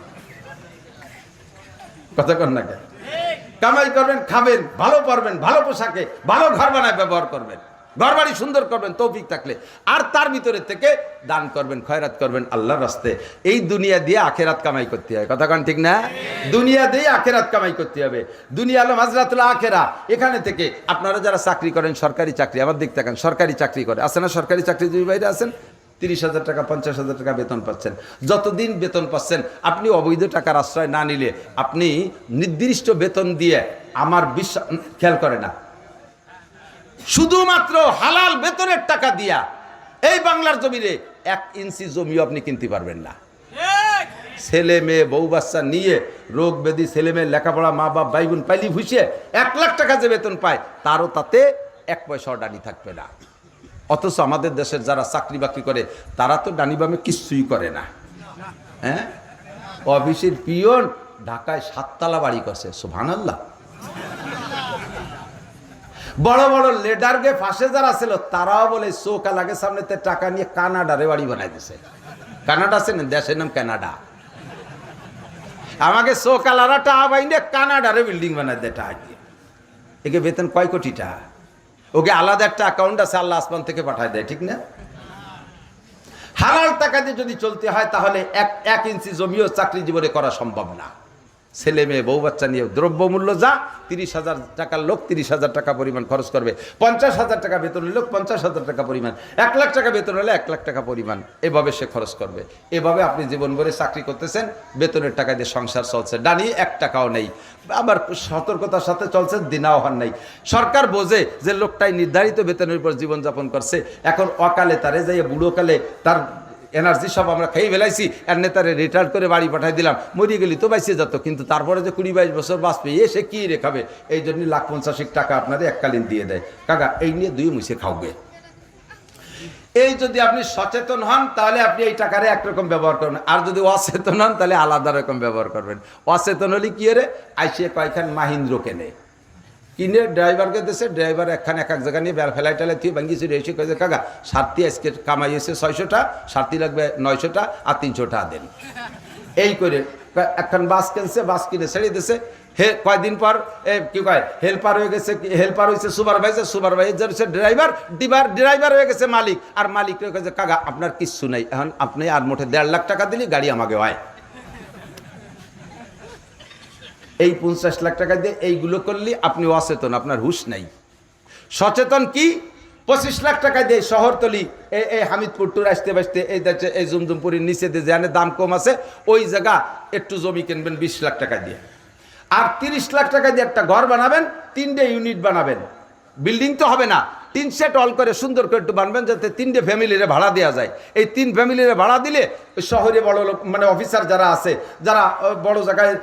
কথা কন না কেন? কামাই করবেন, খাবেন, ভালো পড়বেন, ভালো পোশাকে, ভালো ঘর বানায় ব্যবহার করবেন, ঘরবাড়ি সুন্দর করবেন তৌফিক থাকলে, আর তার ভিতরে থেকে দান করবেন, খয়রাত করবেন আল্লাহর রাস্তায়। এই দুনিয়া দিয়ে আখেরাত কামাই করতে হয়, কথা কান ঠিক না? দুনিয়া দিয়ে আখেরাত কামাই করতে হবে। দুনিয়া হলো মাজরাতুল আখেরা। এখানে থেকে আপনারা যারা চাকরি করেন, সরকারি চাকরি, আমার দিক থাকেন, সরকারি চাকরি করে আছে না, সরকারি চাকরিজীবী বাইরে আছেন, 30,000 টাকা 50,000 টাকা বেতন পাচ্ছেন। যতদিন বেতন পাচ্ছেন, আপনি অবৈধ টাকার আশ্রয় না নিলে, আপনি নির্দিষ্ট বেতন দিয়ে, আমার বিশ্বাস, খেয়াল করে না, শুধুমাত্র হালাল বেতনের টাকা দিয়া এই বাংলার জমিনে 1 ইঞ্চি জমিও আপনি কিনতে পারবেন না। ছেলে মেয়ে বউ বাচ্চা নিয়ে, রোগ ব্যাধি, ছেলে মেয়ে লেখাপড়া, মা বাপ ভাই বোন পাইলি ভুষিয়ে 1 লাখ টাকা যে বেতন পায়, তারও তাতে 1 পয়সাও ডানি থাকবে না। অথচ আমাদের দেশের যারা চাকরি বাকরি করে, তারা তো ডানি বামে কিচ্ছুই করে না। হ্যাঁ, অফিসের পিয়ন ঢাকায় 7 তলা বাড়ি করছে, সুবহানাল্লাহ। বড় বড় লেডারকে ফাঁসে যারা ছিল, তারাও বলে চোখা লাগে সামনেতে টাকা নিয়ে কানাডারে বাড়ি বানাই দিছে। কানাডা আছে না, দেশের নাম কানাডা। আমাকে চোখালারা টাকা বাইনে কানাডারে বিল্ডিং বানাই দেয় টাকা দিয়ে। একে বেতন কয় কোটি টাকা, ওকে আলাদা একটা অ্যাকাউন্ট আছে, আল্লাহ আসমান থেকে পাঠায় দেয়, ঠিক না? হালাল টাকা দিয়ে যদি চলতে হয়, তাহলে 1 ইঞ্চি জমিও চাকরি জীবনে করা সম্ভব না। ছেলে মেয়ে বউ বাচ্চা নিয়ে দ্রব্যমূল্য যা, 30,000 টাকার লোক 30,000 টাকা পরিমাণ খরচ করবে, 50,000 টাকা বেতন লোক 50,000 টাকা পরিমাণ, 1 লাখ টাকা বেতন হলে 1 লাখ টাকা পরিমাণ, এভাবে সে খরচ করবে। এভাবে আপনি জীবন ভরে চাকরি করতেছেন, বেতনের টাকা দিয়ে সংসার চলছে, ডানি 1 টাকাও নেই, আবার সতর্কতার সাথে চলছে, দিনাও হন নাই। সরকার বোঝে যে লোকটাই নির্ধারিত বেতনের উপর জীবনযাপন করছে, এখন অকালে তারে যাইয়ে বুড়োকালে তার এনার্জি সব আমরা খেয়ে ফেলাইছি, আর নেতারে রিটায়ার করে বাড়ি পাঠাই দিলাম, মরিয়ে গেলি তো বাইসে যেত, কিন্তু তারপরে যে 20-22 বছর বাঁচবে, সে কি রেখাবে? এই জন্য 1,50,000 টাকা আপনাদের এককালীন দিয়ে দেয়। কাকা, এই নিয়ে 2 মুছে খাওগে। এই যদি আপনি সচেতন হন, তাহলে আপনি এই টাকারে একরকম ব্যবহার করবেন, আর যদি অচেতন হন, তাহলে আলাদা রকম ব্যবহার করবেন। অচেতন হলে কি রে, আইসে কয়েকখান মাহিন্দ্র কেনে, কিনে ড্রাইভারকে দেশে, ড্রাইভার একখান এক জায়গা নিয়ে বেল ফেলাই টেলাই তুই ভাঙ্গিছি রেসে কয়েছে, কাকা সারতি আজকে কামাই এসে 600টা, সারতি লাগবে 900টা, আর 300 দেন। এই করে একখান বাস কিনছে, বাস কিনে ছেড়ে দিছে। কয়দিন পর কি কয়, হেল্পার হয়ে গেছে, হেল্পার হয়েছে সুপারভাইজার, সুপারভাইজার হচ্ছে ড্রাইভার, ড্রাইভার হয়ে গেছে মালিক, আর মালিক হয়ে গেছে কাকা আপনার কিচ্ছু নাই, এখন আপনি আর মোটে 1.5 লাখ টাকা দিলি গাড়ি আমাকে হয়। এই 50 লাখ টাকা দিয়ে এইগুলো করলে আপনি অচেতন, আপনার হুঁশ নাই। সচেতন কি, 25 লাখ টাকা দিয়ে শহরতলি, এই হামিদপুর টুর আসতে বাসতে, এই জুমজুমপুরের নিচে দিয়ে যেখানে দাম কম আছে, ওই জায়গা একটু জমি কিনবেন 20 লাখ টাকা দিয়ে, আর 30 লাখ টাকা দিয়ে একটা ঘর বানাবেন, 3টে ইউনিট বানাবেন, বিল্ডিং তো হবে না, 3 সেট অল করে সুন্দর করে একটু বানবেন, যাতে 3টে ফ্যামিলিরে ভাড়া দেওয়া যায়। এই 3 ফ্যামিলিরে ভাড়া দিলে শহরে বড় লোক, মানে অফিসার যারা আছে, যারা বড় জায়গায়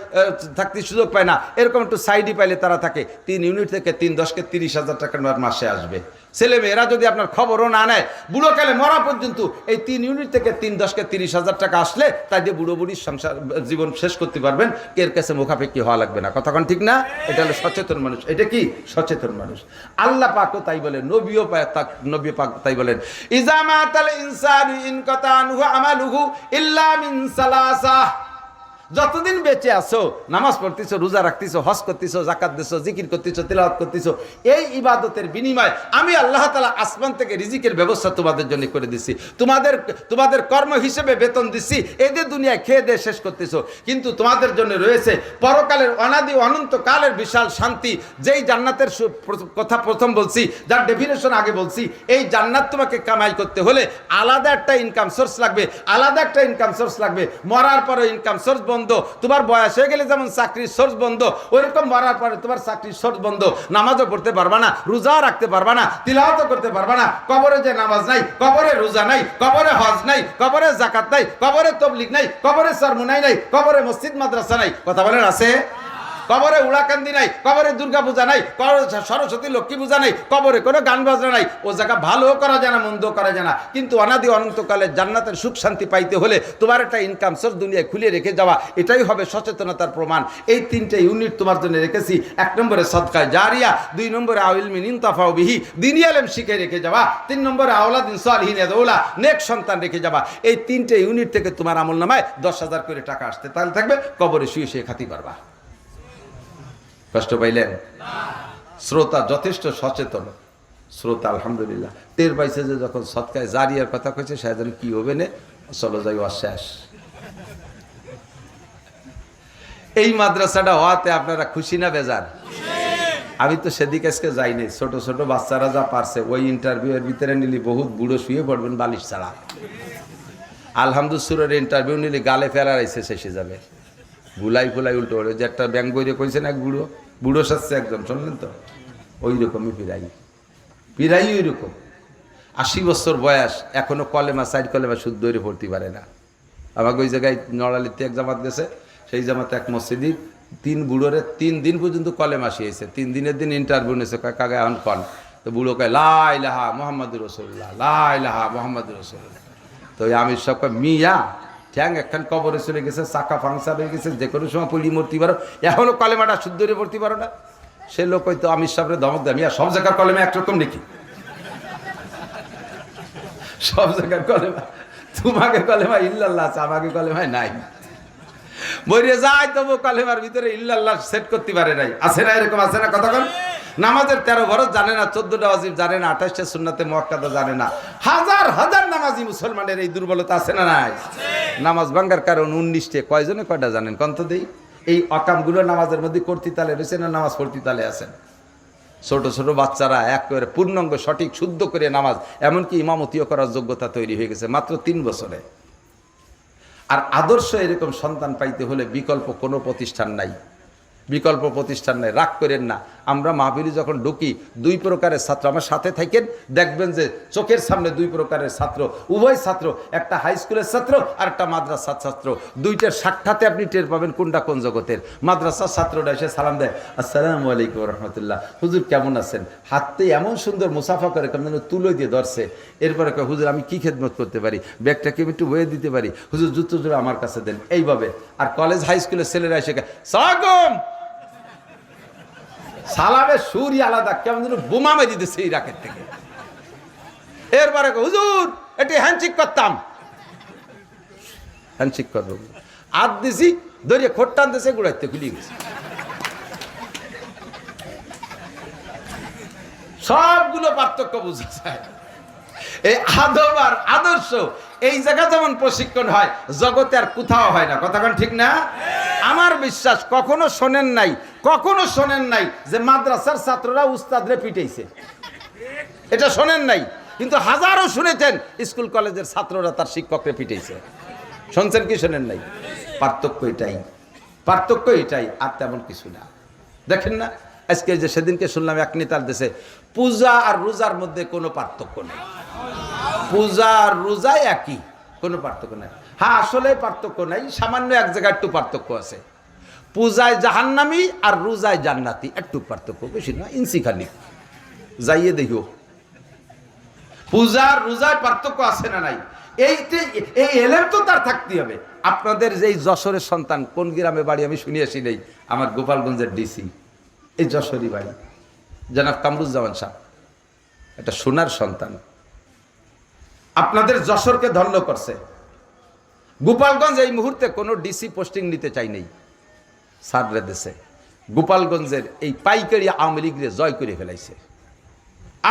থাকতে সুযোগ পায় না, এরকম একটু সাইডই পাইলে তারা থাকে। 3 ইউনিট থেকে 3 10-কে 30,000 টাকার মাসে আসবে। ছেলে মেয়েরা যদি আপনার খবরও না নেয়, বুড়োকালে মরা পর্যন্ত এই 3 ইউনিট থেকে 3 10-কে 30,000 টাকা আসলে তাই দিয়ে বুড়ো বুড়ির সংসার জীবন শেষ করতে পারবেন, এর কাছে মুখাপেক্ষি হওয়া লাগবে না। কথাক্ষণ ঠিক না? এটা হলো সচেতন মানুষ। এটা কি সচেতন মানুষ? আল্লাহ পাকও তাই বলেন, নবী পাক তাই বলেন, ইজা মাতাল ইনসানু ইনকাতা আনহু আমালুহু ইল্লা মিন সালাসা। যতদিন বেঁচে আছো, নামাজ পড়তেছো, রোজা রাখতেছো, হজ করতেছো, যাকাত দিছো, জিকির করতেছো, তিলাওয়াত করতেছো, এই ইবাদতের বিনিময়ে আমি আল্লাহ তাআলা আসমান থেকে রিজিকের ব্যবস্থা তোমাদের জন্য করে দিছি, তোমাদের কর্ম হিসেবে বেতন দিচ্ছি, এদের দুনিয়ায় খেয়ে দিয়ে শেষ করতেছো, কিন্তু তোমাদের জন্য রয়েছে পরকালের অনাদি অনন্ত কালের বিশাল শান্তি। যেই জান্নাতের কথা প্রথম বলছি, যার ডেফিনেশন আগে বলছি, এই জান্নাত তোমাকে কামাই করতে হলে আলাদা একটা ইনকাম সোর্স লাগবে, আলাদা একটা ইনকাম সোর্স লাগবে। মরার পরে ইনকাম সোর্স বন্ধ, তোমার বয়স হয়ে গেলে যেমন চাকরির সোর্স বন্ধ, ওইরকম মরার পরে তোমার চাকরির সোর্স বন্ধ। নামাজও পড়তে পারবা না, রোজাও রাখতে পারবা না, তিলাওয়াতও করতে পারবা না। কবরে যে নামাজ নাই, কবরে রোজা নাই, কবরে হজ নাই, কবরে যাকাত নাই, কবরে তাবলীগ নাই, কবরে সরমুনাই নাই, কবরে মসজিদ মাদ্রাসা নাই। কথা বলেন আছে? কবরে উড়াকান্দি নাই, কবরে দুর্গা পূজা নাই, কবরে সরস্বতী লক্ষ্মী পূজা নাই, কবরে কোনো গান বাজনা নাই। ও জায়গা ভালো করা যায় না, মন্দ করা যায় না, কিন্তু অনাদি অনন্তকালে জান্নাতের সুখ শান্তি পাইতে হলে তোমার একটা ইনকাম সোর্স দুনিয়ায় খুলে রেখে যাওয়া, এটাই হবে সচেতনতার প্রমাণ। এই 3টে ইউনিট তোমার জন্য রেখেছি। 1 নম্বরে সদকায়ে জারিয়া, 2 নম্বরে আউলমিন ইনতাফাউ বিহি, দ্বীনি ইলম শিখে রেখে যাওয়া, 3 নম্বরে আওলাদিন সালিহিন ইয়াদউলা, নেক সন্তান রেখে যাওয়া। এই 3টে ইউনিট থেকে তোমার আমলনামায় 10,000 করে টাকা আসতে তাহলে থাকবে, কবরে শুয়ে শুয়ে খাতি পারবা। কষ্ট পাইলেন? শ্রোতা যথেষ্ট সচেতন, শ্রোতা আলহামদুলিল্লাহ টের পাইছে যে যখন সৎকায় জারিয়ার কথা কইছে সে যেন কি হবে না, চলো যাই শেষ। এই মাদ্রাসাটা হওয়াতে আপনারা খুশি না বেজার? আমি তো সেদিকে আজকে যাইনি, ছোট ছোট বাচ্চারা যা পারছে ওই ইন্টারভিউয়ের ভিতরে নিলি বহুত বুড়ো শুয়ে পড়বেন বালিশ ছাড়া। আলহামদুসুরের ইন্টারভিউ নিলে গালে ফেলার আইসে শেষে যাবে, ভুলাই ফুলাই উল্টো ওই যে একটা ব্যাংক বইরে কইছেন এক বুড়ো, বুড়ো সাজছে একজন, শুনলেন তো? ওই রকমই পিরাই ওই রকম 80 বছর বয়স, এখনো কলেমা সাইড কলেমা শুদ্ধ হয়ে পড়তে পারে না। আমাকে ওই জায়গায় নড়ালিতে এক জামাত গেছে, সেই জামাতে এক মসজিদই 3 বুড়োরে 3 দিন পর্যন্ত কলেমা শিয়েছে। 3 দিনের দিন ইন্টারভিউ নিয়েছে, কাকা এখন কন, তো বুড়ো কয় লা ইলাহা মুহাম্মাদুর রাসূলুল্লাহ, লা ইলাহা মুহাম্মাদুর রাসূলুল্লাহ। তো আমি সব মিয়া ঠ্যাং একখান কবরে চলে গেছে, চাকা ফাংসা হয়ে গেছে, যে কোনো সময় পড়ি মরতে পারো, এখনো কলেমাটা শুদ্ধ হয়ে পড়তে পারো না। সে লোক হয়তো আমির সাহেবের ধমক দেয়, মিয়া সব জায়গার কলেমা একরকম নাকি? সব জায়গার কলেমা, তোমাকে কলেমা ইল্লাল্লাহ আছে, আমাকে কলেমায় নাই। বইরে যায় তবু কলেমার ভিতরে ইল্লাল্লাহ সেট করতে পারে নাই। আছে না এরকম? আছে না? কতক্ষণ নামাজের 13 ফরজ জানে না, 14টা ওয়াজিব জানে না, 28টা সুন্নাতে মুআক্কাদা জানে না। হাজার হাজার নামাজি মুসলমানের এই দুর্বলতা আছে না নাই? নামাজ ভাঙ্গার কারণ 19টে, কয়জনে কয়টা জানেন কন্ত দেই? এই অকামগুলো নামাজের মধ্যে করতে তালে রয়েছে না, নামাজ পড়তে তালে আছেন। ছোট ছোট বাচ্চারা একেবারে পূর্ণাঙ্গ সঠিক শুদ্ধ করে নামাজ, এমনকি ইমামতিও করার যোগ্যতা তৈরি হয়ে গেছে মাত্র 3 বছরে। আর আদর্শ এরকম সন্তান পাইতে হলে বিকল্প কোনো প্রতিষ্ঠান নাই, বিকল্প প্রতিষ্ঠান নাই। রাগ করেন না, আমরা মাহফিলে যখন ঢুকি 2 প্রকারের ছাত্র আমার সাথে থাকেন, দেখবেন যে চোখের সামনে 2 প্রকারের ছাত্র, উভয় ছাত্র, একটা হাই স্কুলের ছাত্র আর একটা মাদ্রাসার ছাত্র। দুইটার সাক্ষাতে আপনি টের পাবেন কোনটা কোন জগতের। মাদ্রাসার ছাত্রটা এসে সালাম দেয়, আসসালামু আলাইকুম রহমতুল্লাহ, হুজুর কেমন আছেন? হাতে এমন সুন্দর মুসাফা করে, কেমন তুলো দিয়ে ধরছে। এরপরে কয়, হুজুর আমি কি খেদমত করতে পারি? ব্যাগটাকে আমি একটু বয়ে দিতে পারি? হুজুর জুতো জোড়া আমার কাছে দেন। এইভাবে। আর কলেজ হাই স্কুলের ছেলেরা এসে সালাম, সালামের সুরই আলাদা, কেমন যেন বোমা মেরে দিতেছে এই রাকের থেকে। এরপরে হুজুর এটি হ্যান্ডশেক করতাম, হ্যান্ডশেক করবো, হাত দিছি ধরিয়ে খোট্টান দিয়েছে, গুড়াইতে খুলে গেছে। সবগুলো পার্থক্য বোঝা যায়। এই আদব আর আদর্শ এই জায়গা যেমন প্রশিক্ষণ হয়, জগতে আর কোথাও হয় না। কথাক্ষণ ঠিক না? আমার বিশ্বাস কখনো শোনেন নাই, কখনো শোনেন নাই যে মাদ্রাসার ছাত্ররা উস্তাদরে পিটাইছে, এটা শোনেন নাই। কিন্তু হাজারো শুনেছেন স্কুল কলেজের ছাত্ররা তার শিক্ষককে পিটাইছে। শুনছেন কি শোনেন নাই? পার্থক্য এটাই, পার্থক্য এটাই, আর তেমন কিছু না। দেখেন না আজকে যে সেদিনকে শুনলাম এক নেতার দেশে পূজা আর রোজার মধ্যে কোনো পার্থক্য নেই, পূজা আর রোজা একই, কোনো পার্থক্য নাই। হ্যাঁ আসলে পার্থক্য নাই, সামান্য এক জায়গায় একটু পার্থক্য আছে। পূজায় জাহান্নামী আর রোজায় জান্নাতি, একটু পার্থক্য, বেশি না, ইঞ্চি খালি যাইয়ে দেখিও। পূজা আর রোজায় পার্থক্য আছে না নাই? এই এলেম তো তার থাকতে হবে। আপনাদের যে যশোরের সন্তান, কোন গ্রামে বাড়ি আমি শুনিয়েছি নেই, আমার গোপালগঞ্জের ডিসি, এই যশোরই বাড়ি, জনাব কামরুজ্জামান সাহেব, একটা সোনার সন্তান, আপনাদের যশোরকে ধন্য করছে। গোপালগঞ্জ এই মুহূর্তে কোনো ডিসি পোস্টিং নিতে চাই নেই, সাররে দেশে গোপালগঞ্জের এই পাইকারি আওয়ামী লীগরে জয় করে ফেলাইছে।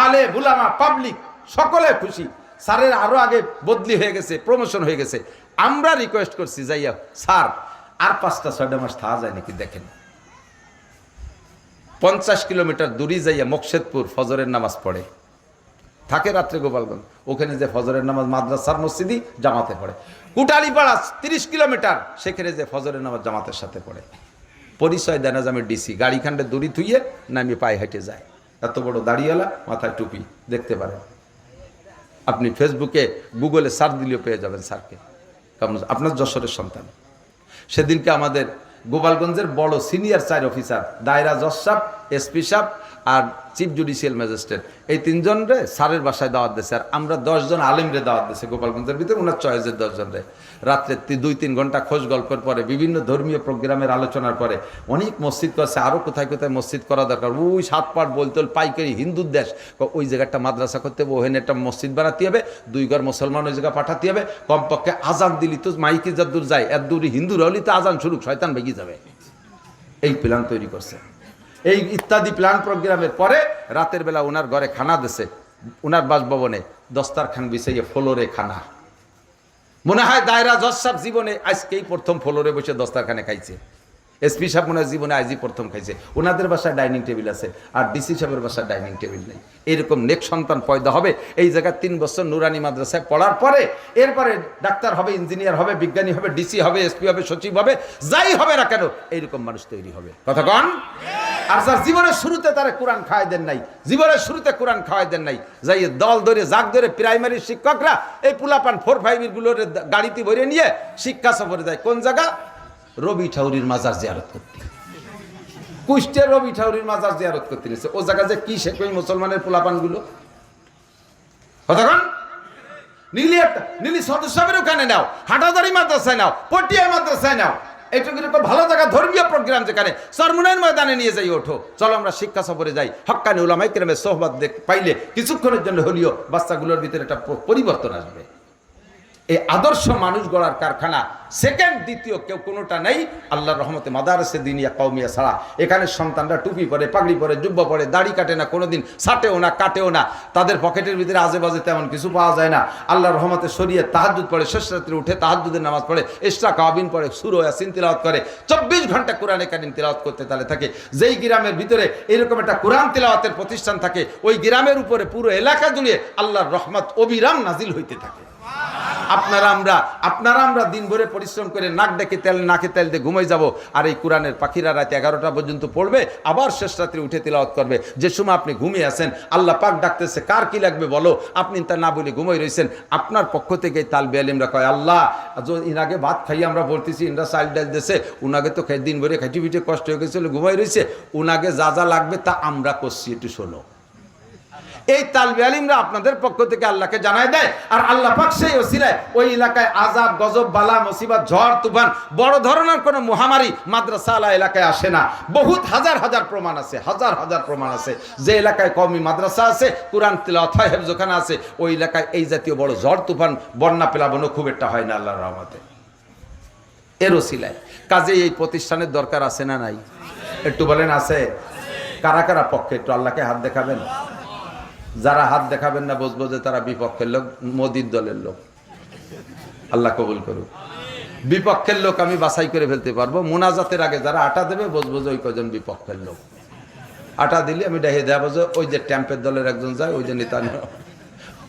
আলে বুলামা পাবলিক সকলে খুশি, স্যারের আরো আগে বদলি হয়ে গেছে, প্রমোশন হয়ে গেছে। আমরা রিকোয়েস্ট করছি, যাইয়া স্যার আর 5টা-6টা মাস থাকা যায় নাকি দেখেন। 50 কিলোমিটার দূরে যাইয়া মকসেদপুর ফজরের নামাজ পড়ে, থাকে রাত্রে গোপালগঞ্জ, ওখানে যে ফজরের নামাজ মাদ্রাসার মসজিদই জামাতে পড়ে। কুটালিপাড়া 30 কিলোমিটার, সেখানে যে ফজরের নামাজ জামাতের সাথে পড়ে। পরিচয় দেয় না যে আমি ডিসি, গাড়ি খান্ডে দড়ি থুইয়ে নামিয়ে পায়ে হেঁটে যায়। এত বড় দাড়িওয়ালা, মাথায় টুপি, দেখতে পারেন আপনি ফেসবুকে গুগলে সার্চ দিলেও পেয়ে যাবেন স্যারকে। কেমন আপনার যশোরের সন্তান। সেদিনকে আমাদের গোপালগঞ্জের বড় সিনিয়র 4 অফিসার, দায়রা জজ সাহেব, এসপি সাহেব আর চিফ জুডিশিয়াল ম্যাজিস্ট্রেট, এই 3 জনরে স্যারের বাসায় দাওয়াত দিয়েছে। আর আমরা 10 জন আলেমরে দাওয়াত দিয়েছে গোপালগঞ্জের ভিতরে, ওনার চয়েসের 10 জনরে। রাত্রে 2-3 ঘন্টা খোঁজ গল্পের পরে, বিভিন্ন ধর্মীয় প্রোগ্রামের আলোচনার পরে অনেক মসজিদ করছে, আরও কোথায় কোথায় মসজিদ করা দরকার। ওই 7 পাট বলতল পাইকারি হিন্দুর দেশ, ওই জায়গাটা মাদ্রাসা করতে হবে, ওখানে একটা মসজিদ বানাতে হবে, 2 ঘর মুসলমান ওই জায়গা পাঠাতে হবে। কমপক্ষে আজান দিলি তো মাইকে যত দূর যায়, এত দূরই হিন্দুরা হলে তো আজান শুরু, শয়তান ভেঙে যাবে। এই প্ল্যান তৈরি করছে। এই ইত্যাদি প্ল্যান প্রোগ্রামের পরে রাতের বেলা ওনার ঘরে খানা দিছে, ওনার বাসভবনে দস্তারখান বিছাইয়ে ফ্লোরে খানা। মনে হয় দায়রা জজ সাহেব জীবনে আজকেই প্রথম ফ্লোরে বসে দস্তারখানে খাইছে। এসপি সাহেব মনে হয় জীবনে আজই প্রথম খাইছে। ওনাদের বাসায় ডাইনিং টেবিল আছে, আর ডিসি সাহেবের বাসায় ডাইনিং টেবিল নেই। এরকম নেক সন্তান পয়দা হবে এই জায়গায় 3 বছর নুরানি মাদ্রাসায় পড়ার পরে, এরপরে ডাক্তার হবে, ইঞ্জিনিয়ার হবে, বিজ্ঞানী হবে, ডিসি হবে, এসপি হবে, সচিব হবে, যাই হবে না কেন এইরকম মানুষ তৈরি হবে। কথা কন? আর যার জীবনের শুরুতে তারা কোরআন খাওয়াই দেন নাই, জীবনের শুরুতে কোরআন খাওয়াই দেন নাই, যাই দল ধরে জাগ ধরে প্রাইমারি শিক্ষকরা এই পুলাপান 4-5 গুলোর গাড়িতে ভরে নিয়ে শিক্ষা সফরে যায়। কোন জায়গা? রবি ঠাউরির মাজার জিয়ারত করতে। কুষ্টিয়ার রবি ঠাউরির মাজার জিয়ারত করতে নিয়েছে। ও জায়গা যে কি শেখ ওই মুসলমানের পোলাপান গুলো। কতক্ষণ নীলি সদস্যের ওখানে নাও, হাটাদারি মাদ্রাসায় নাও, পটিয়া মাদ্রাসায় নাও, এইটুকু ভালো জায়গা ধর্মীয় প্রোগ্রাম যেখানে চরমুনাইর ময়দানে নিয়ে যাই, ওঠো চলো আমরা শিক্ষা সফরে যাই। হক্কানি উলামায়ে কেরামের সোহবত পাইলে কিছুক্ষণের জন্য হলেও বাচ্চাগুলোর ভিতরে একটা পরিবর্তন আসবে। এই আদর্শ মানুষ গড়ার কারখানা সেকেন্ড দ্বিতীয় কেউ কোনোটা নেই আল্লাহর রহমতে মাদারসে দিনিয়া কওমিয়া ছাড়া। এখানে সন্তানরা টুপি পরে, পাগড়ি পরে, জুব্বা পরে, দাড়ি কাটে না, কোনোদিন ছাটেও না, কাটেও না, তাদের পকেটের ভিতরে আজে বাজে তেমন কিছু পাওয়া যায় না। আল্লাহর রহমতে শরিয়ে তাহাজ্জুদ পড়ে, শেষ রাত্রে উঠে তাহাজ্জুদের নামাজ পড়ে, ইশরা কাবিন পড়ে, সূরা ইয়াসিন তিলাওয়াত করে, 24 ঘন্টা কোরআনে কারীম তিলাওয়াত করতে তালে থাকে। যেই গ্রামের ভিতরে এরকম একটা কোরআন তিলাওয়াতের প্রতিষ্ঠান থাকে, ওই গ্রামের উপরে পুরো এলাকা জুড়ে আল্লাহর রহমত অবিরাম নাজিল হইতে থাকে। আপনারা আমরা দিন ভরে পরিশ্রম করে নাকে তেল দিয়ে ঘুমাই যাব, আর এই কোরআনের পাখিরা রাত 11টা পর্যন্ত পড়বে, আবার শেষ রাত্রে উঠে তিলাওয়াত করবে। যে সময় আপনি ঘুমিয়ে আছেন, আল্লাহ পাক ডাকতেছে কার কি লাগবে বলো, আপনি তা না বলে ঘুমাই রয়েছেন। আপনার পক্ষ থেকে তালবে আলিমরা কয় আল্লাহ ইনাকে ভাত খাইয়ে আমরা বলতেছি, ইনরা চাল ডাল দিয়েছে, উনাকে তো দিন ভরে খাইটি পিঠে কষ্ট হয়ে গেছিল, ঘুমাই রয়েছে, উনাকে যা যা লাগবে তা আমরা করছি, একটু শোনো। এই তালবে আলিমরা আপনাদের পক্ষ থেকে আল্লাহকে জানায় দেয়, আর আল্লাহ পাক সেই ওসিলায় ওই এলাকায় আযাব, গজব, বালা, মুসিবত, ঝড় তুফান, বড় ধরনের কোনো মহামারী মাদ্রাসাওয়ালা এলাকায় আসে না। বহুত হাজার হাজার প্রমাণ আছে, হাজার হাজার প্রমাণ আছে। যে এলাকায় কওমি মাদ্রাসা আছে, কোরআন তিলাওয়াত হয়, হেফজখানা আছে, ওই এলাকায় এই জাতীয় বড় ঝড় তুফান, বন্যা প্লাবনও খুব একটা হয় না আল্লাহর রহমতে। এর ওসিলায় কাজেই এই প্রতিষ্ঠানের দরকার আছে না নাই? একটু বলেন আছে? কারা কারা পক্ষে একটু আল্লাহকে হাত দেখাবেন? যারা হাত দেখাবেন না বুঝবো যে তারা বিপক্ষের লোক, মোদির দলের লোক। আল্লাহ কবুল করুক। বিপক্ষের লোক আমি বাছাই করে ফেলতে পারবো। মোনাজাতের আগে যারা আটা দেবে বুঝবো যে ওই কজন বিপক্ষের লোক। আটা দিলে আমি দেখে দেবো যে ওই যে ট্যাম্পের দলের একজন যায়, ওই যে নেতা,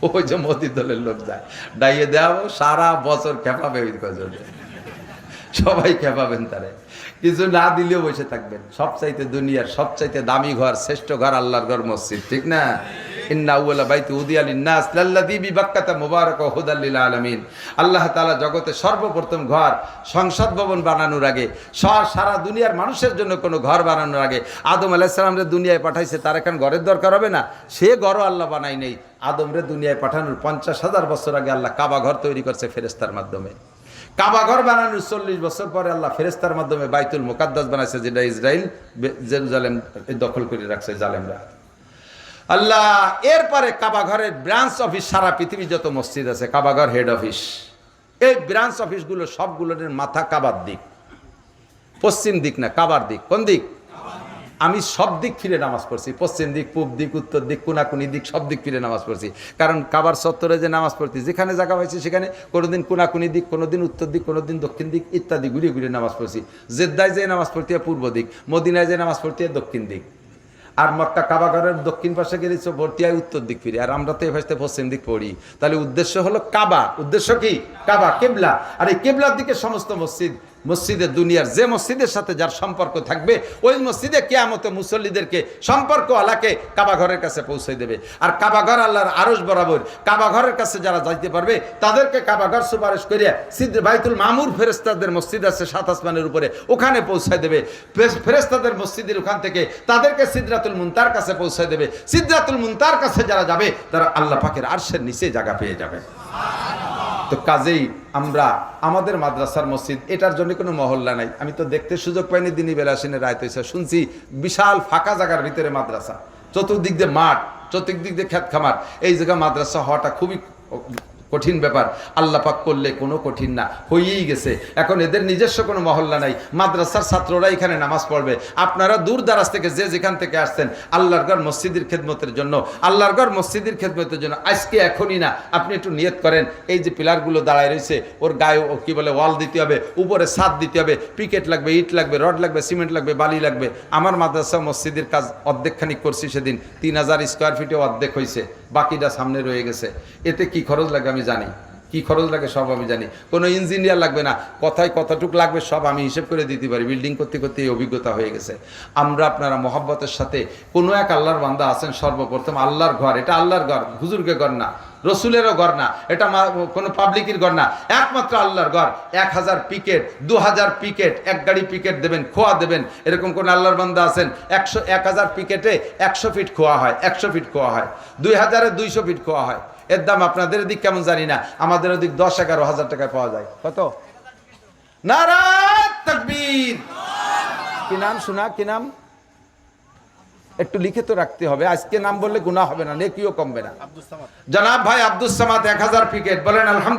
ওই যে মোদির দলের লোক যায়, ডাইয়ে দেওয়া সারা বছর খেপাবে ওই কজন, সবাই খেপাবেন তারে। কিছু না দিলেও বসে থাকবেন। সবচাইতে দুনিয়ার সবচাইতে দামি ঘর, শ্রেষ্ঠ ঘর আল্লাহর ঘর মসজিদ, ঠিক না? ইন্না আউয়ালা বাইতি উদিয়া লিন্নাস লাল্লাযী বিবাক্কাতা মুবারাকা ওয়া হুদাল লিল আলামিন। আল্লাহ তাআলা জগতে সর্বপ্রথম ঘর, সংসদ ভবন বানানোর আগে, সারা দুনিয়ার মানুষের জন্য কোনো ঘর বানানোর আগে আদম আলাইহিস সালামরে দুনিয়ায় পাঠাইছে। তার এখন ঘরের দরকার হবে না? সে ঘরও আল্লাহ বানাই নেই। আদমরে দুনিয়ায় পাঠানোর 50,000 বছর আগে আল্লাহ কাবা ঘর তৈরি করছে ফেরেশতার মাধ্যমে। কাবা ঘর বানানোর 40 বছর পরে আল্লাহ ফেরেশতার মাধ্যমে বাইতুল মুকাদ্দাস বানাইছে, যেটা ইসরাইল জেরুজালেম দখল করে রাখছে জালেমরা। আল্লাহ এরপরে কাবা ঘরের ব্রাঞ্চ অফিস, সারা পৃথিবী যত মসজিদ আছে কাবা ঘর হেড অফিস। এই ব্রাঞ্চ অফিসগুলো সবগুলোর মাথা কাবার দিক, পশ্চিম দিক না, কাবার দিক। কোন দিক? আমি সব দিক ফিরে নামাজ পড়ছি, পশ্চিম দিক, পূব দিক, উত্তর দিক, কোনাকুনি দিক, সব দিক ফিরে নামাজ পড়ছি। কারণ কাবার চত্বরে যে নামাজ পড়ছি, যেখানে জায়গা পাইছি সেখানে কোনোদিন কোনাকুনি দিক, কোনোদিন উত্তর দিক, কোনোদিন দক্ষিণ দিক ইত্যাদি ঘুরে ঘুরে নামাজ পড়ছি। জেদ্দায় যে নামাজ পড়তে হয় পূর্ব দিক, মদিনায় যে নামাজ পড়তে হয় দক্ষিণ দিক, আর মক্কা কাবা ঘরের দক্ষিণ পাশে গেলে ভর্তি হয় উত্তর দিক ফিরে, আর আমরা তো এই পাশে পশ্চিম দিক পড়ি। তাহলে উদ্দেশ্য হলো কাবা। উদ্দেশ্য কি? কাবা, কেবলা। আর এই কেবলার দিকে সমস্ত মসজিদে দুনিয়ার যে মসজিদের সাথে যার সম্পর্ক থাকবে, ওই মসজিদে কিয়ামতে মুসল্লিদেরকে সম্পর্ক আলাকে কাবা ঘরের কাছে পৌঁছে দেবে। আর কাবা ঘর আল্লাহর আরশ বরাবর, কাবা ঘরের কাছে যারা যাইতে পারবে তাদেরকে কাবা ঘর সুপারিশ করিয়া বাইতুল মামুর ফেরেশতাদের মসজিদ আছে 7 আসমানের উপরে, ওখানে পৌঁছায় দেবে। ফেরেশতাদের মসজিদের ওখান থেকে তাদেরকে সিদরাতুল মুনতার কাছে পৌঁছায় দেবে। সিদরাতুল মুনতার কাছে যারা যাবে তারা আল্লাহ পাকের আরশের নিচে জায়গা পেয়ে যাবে। তো কাজেই আমরা আমাদের মাদ্রাসার মসজিদ, এটার জন্য কোনো মহল্লা নাই। আমি তো দেখতে সুযোগ পাইনি, দিনই বেলা আসেনি, রাত হয়েছে, শুনছি বিশাল ফাঁকা জায়গার ভিতরে মাদ্রাসা, চতুর্দিক দিয়ে মাঠ, চতুর্দিক দিয়ে খেত খামার, এই জায়গা মাদ্রাসা হওয়াটা খুবই কঠিন ব্যাপার। আল্লাহ পাক করলে কোনো কঠিন না, হয়েই গেছে। এখন এদের নিজস্ব কোনো মহল্লা নাই, মাদ্রাসার ছাত্ররা এখানে নামাজ পড়বে। আপনারা দূর দারাজ থেকে যে যেখান থেকে আসছেন আল্লাহর ঘর মসজিদের খেদমতের জন্য, আল্লাহর ঘর মসজিদের খেদমতের জন্য আজকে এখনই না, আপনি একটু নিয়ত করেন। এই যে পিলারগুলো দাঁড়ায় রয়েছে ওর গায়ে কি বলে ওয়াল দিতে হবে, উপরে ছাদ দিতে হবে, পিকেট লাগবে, ইট লাগবে, রড লাগবে, সিমেন্ট লাগবে, বালি লাগবে। আমার মাদ্রাসা মসজিদের কাজ অর্ধেকখানি করছি সেদিন, 3000 স্কোয়ার ফিটে অর্ধেক হয়েছে, বাকিটা সামনে রয়ে গেছে। এতে কি খরচ লাগে আমি জানি, কি খরচ লাগে সব আমি জানি। কোনো ইঞ্জিনিয়ার লাগবে না, কথায় কতটুক লাগবে সব আমি হিসেব করে দিতে পারি। বিল্ডিং করতে করতে এই অভিজ্ঞতা হয়ে গেছে। আমরা আপনারা মহব্বতের সাথে কোনো এক আল্লাহর বান্দা আছেন, সর্বপ্রথম আল্লাহর ঘর, এটা আল্লাহর ঘর, হুজুরকে ঘর না, রসুলেরও ঘর না, এটা কোনো পাবলিকের ঘর না, একমাত্র আল্লাহর ঘর। 1000 পিকেট 2000 পিকেট, এক গাড়ি পিকেট দেবেন, খোয়া দেবেন, এরকম কোন আল্লাহর বান্দা আছেন? 1000 পিকেটে 100 ফিট খোয়া হয়, 100 ফিট খোয়া হয়, 2000-এ 200 ফিট খোয়া হয়। এর দাম আপনাদের দিক কেমন জানি না, আমাদের ওদিক 10-11 হাজার টাকায় পাওয়া যায়। কত? নারায়ে তাকবীর। কি নাম শোনা, কি নাম? একটু লিখে তো রাখতে হবে, আজকে নাম বললে গুনাহ হবে না, নেকিও কমবে না। জনাব ভাই আব্দুস সামাদ 1000 পিকেট, বলেন আলহামদুলিল্লাহ।